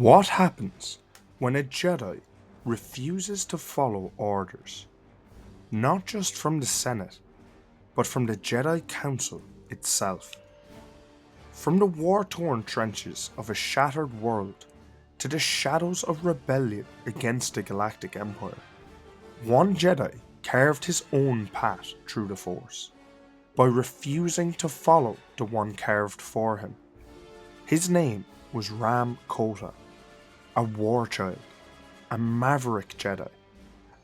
What happens when a Jedi refuses to follow orders, not just from the Senate, but from the Jedi Council itself? From the war-torn trenches of a shattered world to the shadows of rebellion against the Galactic Empire, one Jedi carved his own path through the Force by refusing to follow the one carved for him. His name was Rahm Kota, a war child, a maverick Jedi,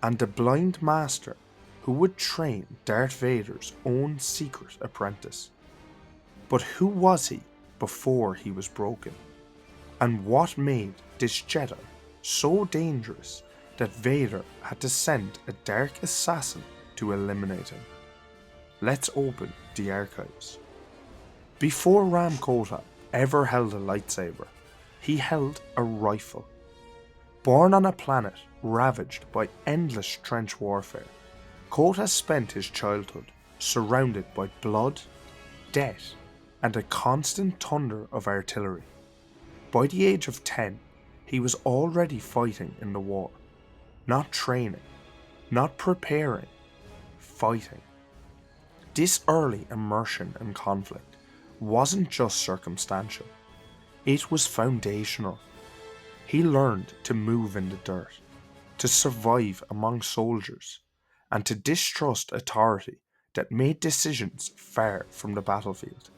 and the blind master who would train Darth Vader's own secret apprentice. But who was he before he was broken? And what made this Jedi so dangerous that Vader had to send a dark assassin to eliminate him? Let's open the archives. Before Rahm Kota ever held a lightsaber, he held a rifle. Born on a planet ravaged by endless trench warfare, Kota spent his childhood surrounded by blood, death, and a constant thunder of artillery. By the age of 10, he was already fighting in the war. Not training, not preparing, fighting. This early immersion in conflict wasn't just circumstantial, it was foundational. He learned to move in the dirt, to survive among soldiers, and to distrust authority that made decisions far from the battlefield.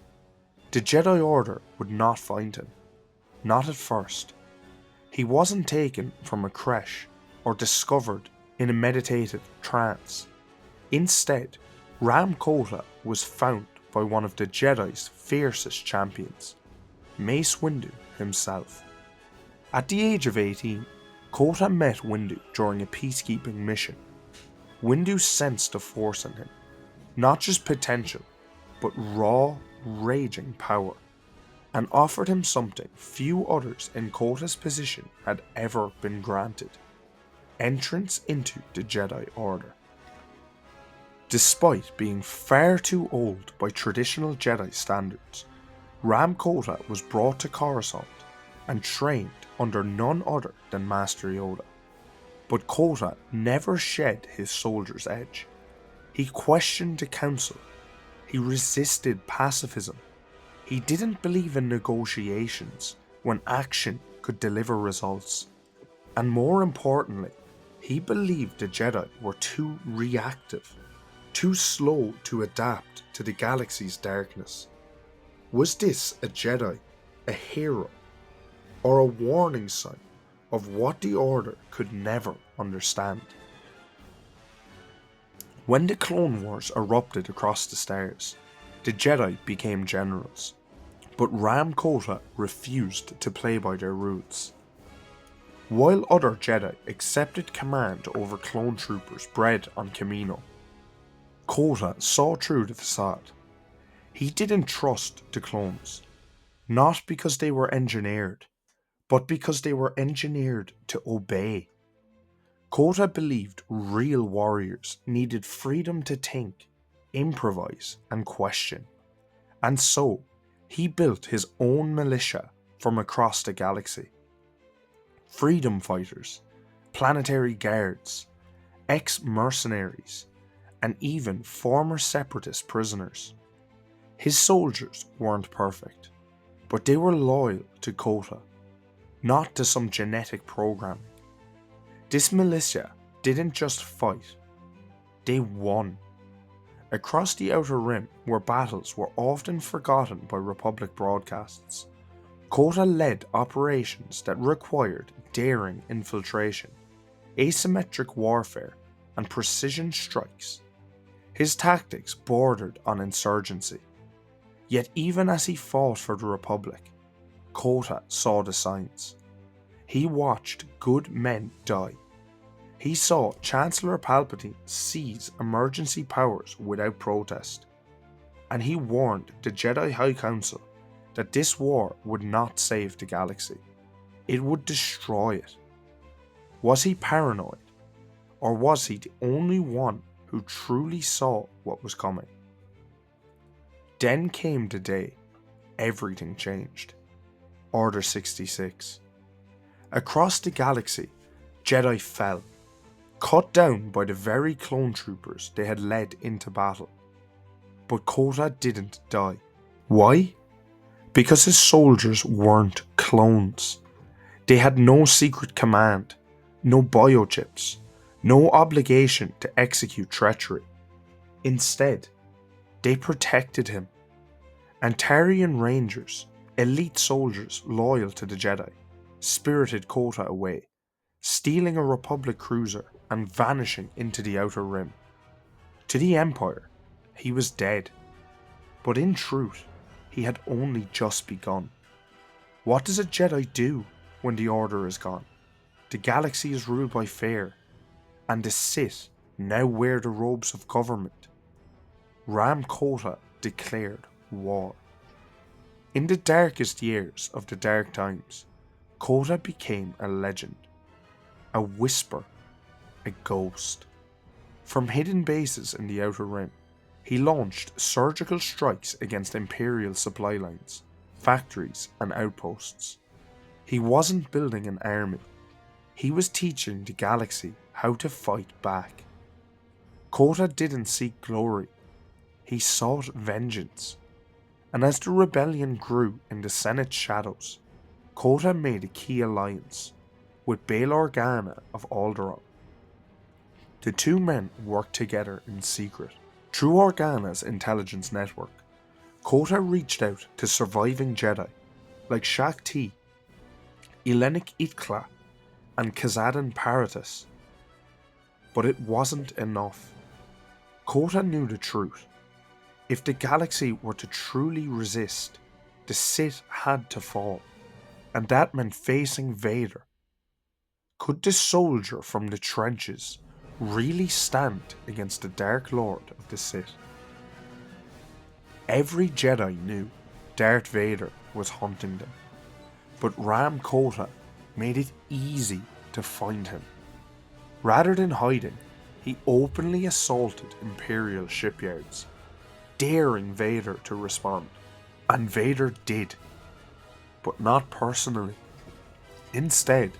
The Jedi Order would not find him, not at first. He wasn't taken from a creche or discovered in a meditative trance. Instead, Rahm Kota was found by one of the Jedi's fiercest champions, Mace Windu himself. At the age of 18, Kota met Windu during a peacekeeping mission. Windu sensed the Force in him, not just potential, but raw, raging power, and offered him something few others in Kota's position had ever been granted: entrance into the Jedi Order. Despite being far too old by traditional Jedi standards, Rahm Kota was brought to Coruscant and trained under none other than Master Yoda. But Kota never shed his soldier's edge. He questioned the Council. He resisted pacifism. He didn't believe in negotiations when action could deliver results. And more importantly, he believed the Jedi were too reactive, too slow to adapt to the galaxy's darkness. Was this a Jedi, a hero, or a warning sign of what the Order could never understand? When the Clone Wars erupted across the stars, the Jedi became generals, but Rahm Kota refused to play by their rules. While other Jedi accepted command over clone troopers bred on Kamino, Kota saw through the facade. He didn't trust the clones, not because they were engineered, but because they were engineered to obey. Kota believed real warriors needed freedom to think, improvise, and question, and so he built his own militia from across the galaxy. Freedom fighters, planetary guards, ex-mercenaries, and even former separatist prisoners. His soldiers weren't perfect, but they were loyal to Kota, not to some genetic programming. This militia didn't just fight, they won. Across the Outer Rim, where battles were often forgotten by Republic broadcasts, Kota led operations that required daring infiltration, asymmetric warfare, and precision strikes. His tactics bordered on insurgency. Yet even as he fought for the Republic, Kota saw the signs. He watched good men die. He saw Chancellor Palpatine seize emergency powers without protest. And he warned the Jedi High Council that this war would not save the galaxy. It would destroy it. Was he paranoid? Or was he the only one who truly saw what was coming? Then came the day everything changed. Order 66. Across the galaxy, Jedi fell, cut down by the very clone troopers they had led into battle. But Kota didn't die. Why? Because his soldiers weren't clones. They had no secret command, no biochips, no obligation to execute treachery. Instead, they protected him. Antarian Rangers, elite soldiers loyal to the Jedi, spirited Kota away, stealing a Republic cruiser and vanishing into the Outer Rim. To the Empire, he was dead. But in truth, he had only just begun. What does a Jedi do when the Order is gone? The galaxy is ruled by fear, and the Sith now wear the robes of government. Rahm Kota declared war. In the darkest years of the Dark Times, Kota became a legend, a whisper, a ghost. From hidden bases in the Outer Rim, he launched surgical strikes against Imperial supply lines, factories and outposts. He wasn't building an army, he was teaching the galaxy how to fight back. Kota didn't seek glory, he sought vengeance. And as the rebellion grew in the Senate's shadows, Kota made a key alliance with Bail Organa of Alderaan. The two men worked together in secret. Through Organa's intelligence network, Kota reached out to surviving Jedi like Shaak Ti, Elenik Itkla, and Kazadan Paratus. But it wasn't enough. Kota knew the truth. If the galaxy were to truly resist, the Sith had to fall, and that meant facing Vader. Could the soldier from the trenches really stand against the Dark Lord of the Sith? Every Jedi knew Darth Vader was hunting them, but Rahm Kota made it easy to find him. Rather than hiding, he openly assaulted Imperial shipyards, daring Vader to respond, and Vader did, but not personally. Instead,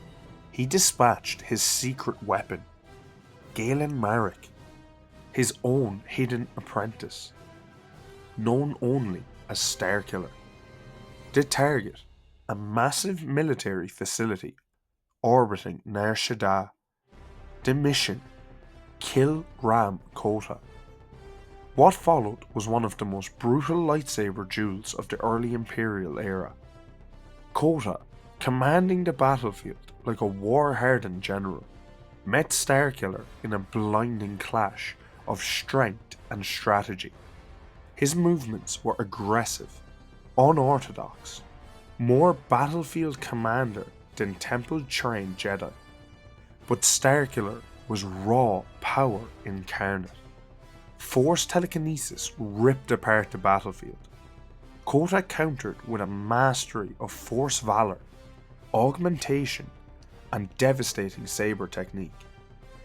he dispatched his secret weapon, Galen Marek, his own hidden apprentice, known only as Starkiller. The target, a massive military facility orbiting Nar Shaddaa. The mission, kill Rahm Kota. What followed was one of the most brutal lightsaber duels of the early Imperial era. Kota, commanding the battlefield like a war-hardened general, met Starkiller in a blinding clash of strength and strategy. His movements were aggressive, unorthodox, more battlefield commander than temple-trained Jedi. But Starkiller was raw power incarnate. Force telekinesis ripped apart the battlefield. Kota countered with a mastery of force valor, augmentation, and devastating saber technique.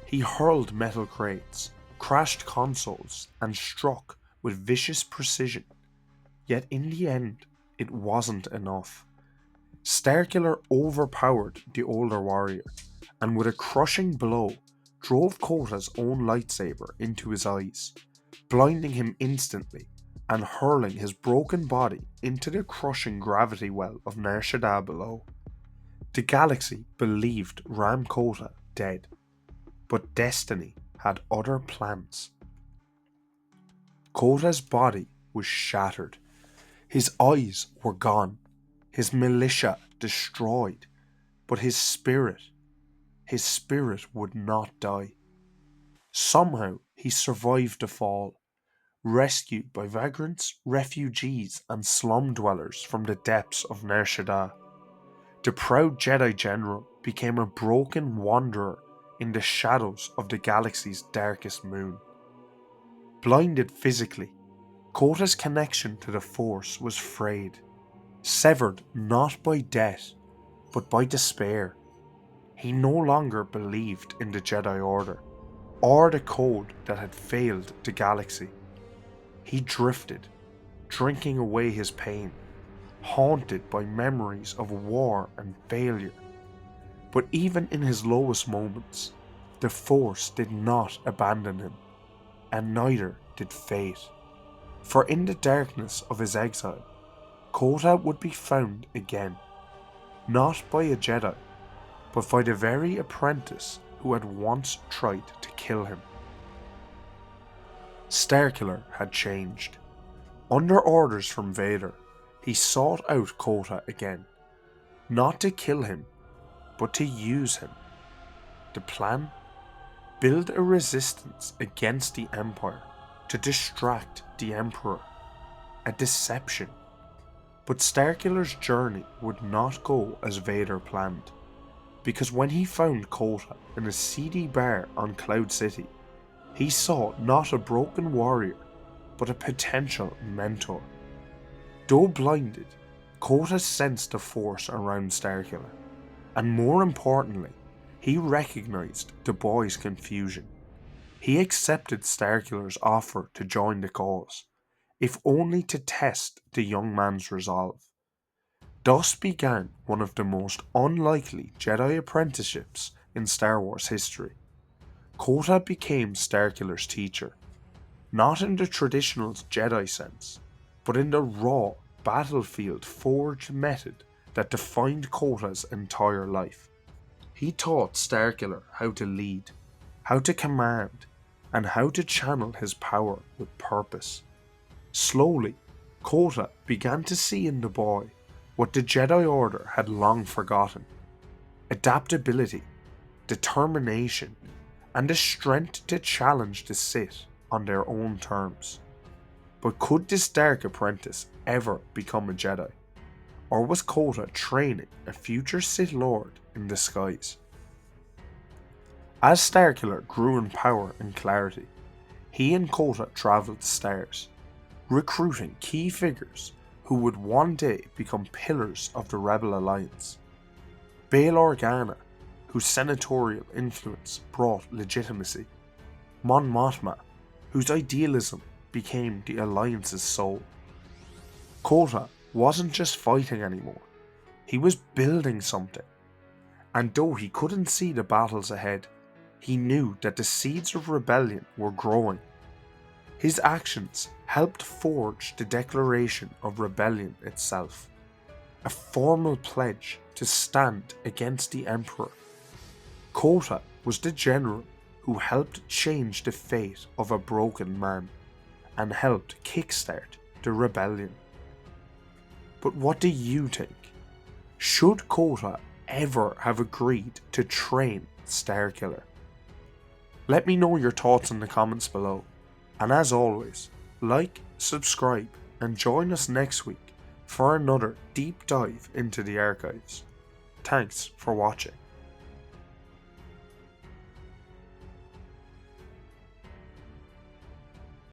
He hurled metal crates, crashed consoles, and struck with vicious precision. Yet in the end, it wasn't enough. Starkiller overpowered the older warrior, and with a crushing blow, drove Kota's own lightsaber into his eyes, blinding him instantly and hurling his broken body into the crushing gravity well of Nar Shaddaa below. The galaxy believed Rahm Kota dead, but destiny had other plans. Kota's body was shattered, his eyes were gone, his militia destroyed, but his spirit would not die. Somehow he survived the fall, rescued by vagrants, refugees and slum dwellers from the depths of Nar Shaddaa. The proud Jedi General became a broken wanderer in the shadows of the galaxy's darkest moon. Blinded physically, Kota's connection to the Force was frayed, severed not by death, but by despair. He no longer believed in the Jedi Order, or the code that had failed the galaxy. He drifted, drinking away his pain, haunted by memories of war and failure. But even in his lowest moments, the Force did not abandon him, and neither did fate. For in the darkness of his exile, Kota would be found again, not by a Jedi, but by the very apprentice who had once tried to kill him. Starkiller had changed. Under orders from Vader, he sought out Kota again, not to kill him, but to use him. The plan? Build a resistance against the Empire to distract the Emperor. A deception. But Starkiller's journey would not go as Vader planned, because when he found Kota in a seedy bar on Cloud City, he saw not a broken warrior, but a potential mentor. Though blinded, Kota sensed the Force around Starkiller, and more importantly, he recognized the boy's confusion. He accepted Starkiller's offer to join the cause, if only to test the young man's resolve. Thus began one of the most unlikely Jedi apprenticeships in Star Wars history. Kota became Starkiller's teacher, not in the traditional Jedi sense, but in the raw, battlefield-forged method that defined Kota's entire life. He taught Starkiller how to lead, how to command, and how to channel his power with purpose. Slowly, Kota began to see in the boy what the Jedi Order had long forgotten: adaptability, determination, and the strength to challenge the Sith on their own terms. But could this dark apprentice ever become a Jedi? Or was Kota training a future Sith Lord in disguise? As Starkiller grew in power and clarity, he and Kota travelled the stars, recruiting key figures who would one day become pillars of the Rebel Alliance. Bail Organa, whose senatorial influence brought legitimacy. Mon Mothma, whose idealism became the Alliance's soul. Kota wasn't just fighting anymore, he was building something. And though he couldn't see the battles ahead, he knew that the seeds of rebellion were growing. His actions helped forge the Declaration of Rebellion itself, a formal pledge to stand against the Emperor. Kota was the general who helped change the fate of a broken man and helped kickstart the rebellion. But what do you think? Should Kota ever have agreed to train Starkiller? Let me know your thoughts in the comments below, and as always, like, subscribe, and join us next week for another deep dive into the archives. Thanks for watching.